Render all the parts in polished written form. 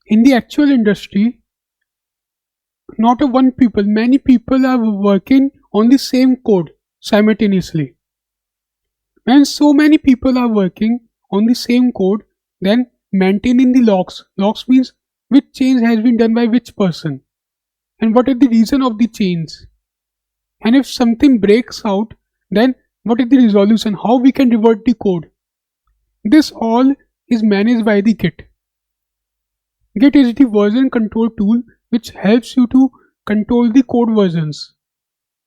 In the actual industry, not a one people, many people are working on the same code simultaneously. When so many people are working on the same code, then maintaining the logs. Logs means which change has been done by which person and what is the reason of the change. And if something breaks out, then what is the resolution? How we can revert the code? This all is managed by the Git. Git is the version control tool which helps you to control the code versions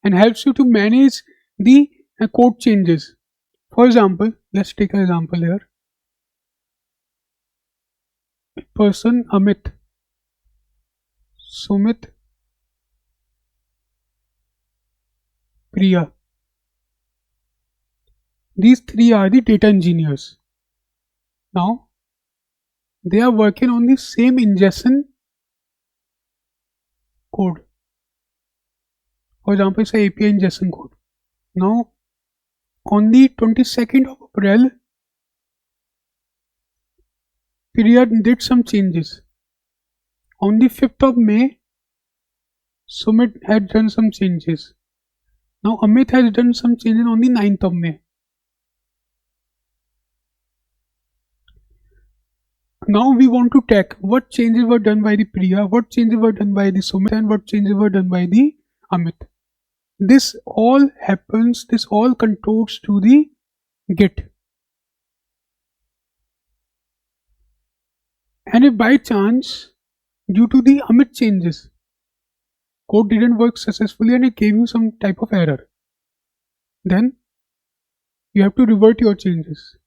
and helps you to manage the code changes. For example, let's take an example here. Person Amit, Sumit, Priya. These three are the data engineers. Now, they are working on the same ingestion code. For example, it's a API ingestion code. Now, on the 22nd of April, Priya did some changes. On the 5th of May, Sumit had done some changes. Now, Amit has done some changes on the 9th of May. Now we want to check what changes were done by the Priya, what changes were done by the Sumit, and what changes were done by the Amit. This all happens, this all controls to the Git. And if by chance, due to the Amit changes, code didn't work successfully and it gave you some type of error, then you have to revert your changes.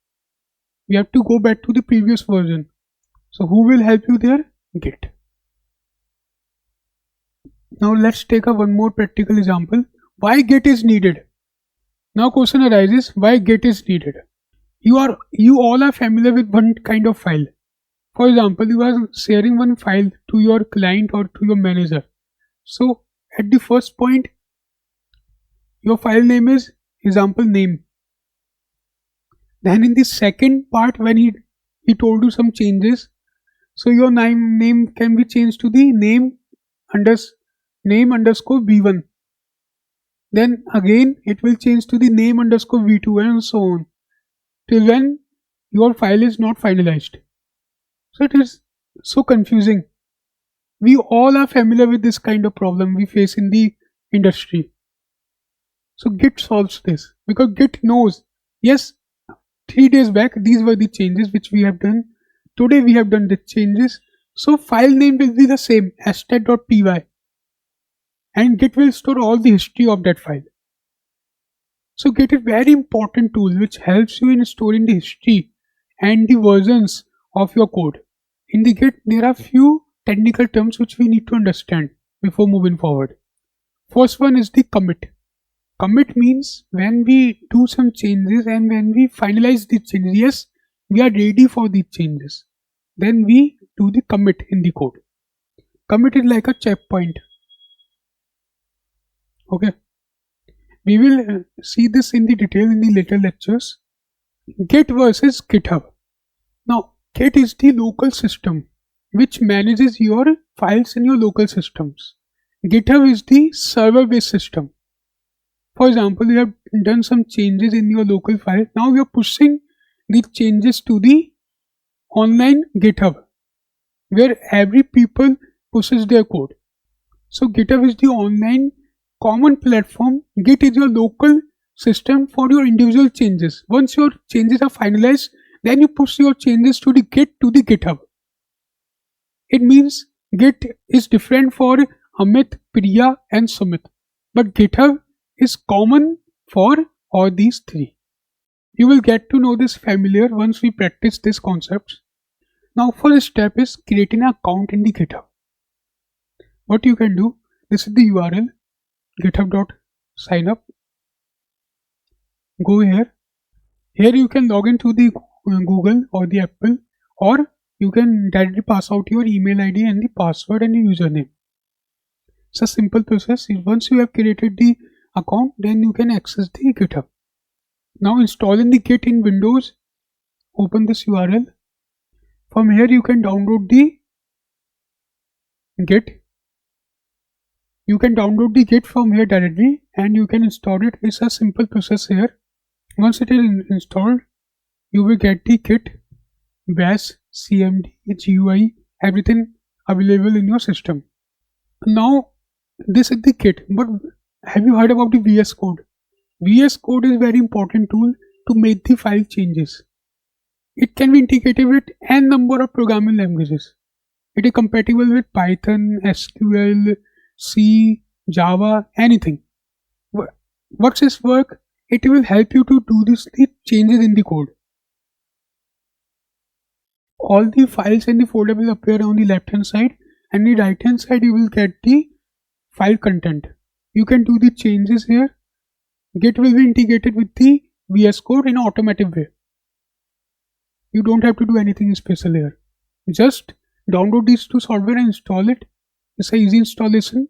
You have to go back to the previous version. So who will help you there? Git. Now let's take one more practical example. Why Git is needed? Now question arises, why Git is needed? You all are familiar with one kind of file. For example, you are sharing one file to your client or to your manager. So at the first point, your file name is example name. Then in the second part, when he told you some changes, so your name can be changed to the name underscore v1. Then again it will change to the name underscore v2 and so on till when your file is not finalized. So it is so confusing. We all are familiar with this kind of problem we face in the industry. So Git solves this because Git knows, yes, 3 days back these were the changes which we have done. Today we have done the changes. So file name will be the same, stat.py, and Git will store all the history of that file. So Git is a very important tool which helps you in storing the history and the versions of your code. In the Git, there are few technical terms which we need to understand before moving forward. First one is the commit. Commit means when we do some changes and when we finalize the changes, yes, we are ready for the changes, then we do the commit in the code. Commit is like a checkpoint. Okay, we will see this in the detail in the later lectures. Git versus GitHub. Now, Git is the local system which manages your files in your local systems. GitHub is the server-based system. For example, you have done some changes in your local file. Now we are pushing the changes to the online GitHub where every people pushes their code. So GitHub is the online common platform. Git is your local system for your individual changes. Once your changes are finalized, then you push your changes to the Git to the GitHub. It means Git is different for Amit, Priya and Sumit, but GitHub is common for all these three. You will get to know this familiar once we practice these concepts. Now first step is creating an account in the GitHub. What you can do, this is the URL github.signup. Go here. Here you can log into the Google or the Apple, or you can directly pass out your email ID and the password and the username. It's a simple process. Once you have created the account, then you can access the GitHub. Now installing the Git in Windows, open this URL. From here you can download the Git. You can download the Git from here directly and you can install it. It's a simple process here. Once it is installed, you will get the Git, bash, cmd, GUI, everything available in your system. Now, this is the Git, but have you heard about the VS Code? VS Code is a very important tool to make the file changes. It can be integrated with n number of programming languages. It is compatible with Python, SQL, C, Java, anything. What's its work? It will help you to do the changes in the code. All the files in the folder will appear on the left hand side, and the right hand side you will get the file content. You can do the changes here. Git will be integrated with the VS Code in an automatic way. You don't have to do anything special here. Just download these two software and install it. It's an easy installation.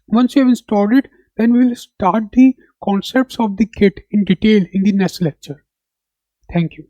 Once you have installed it, then we will start the concepts of the Git in detail in the next lecture. Thank you.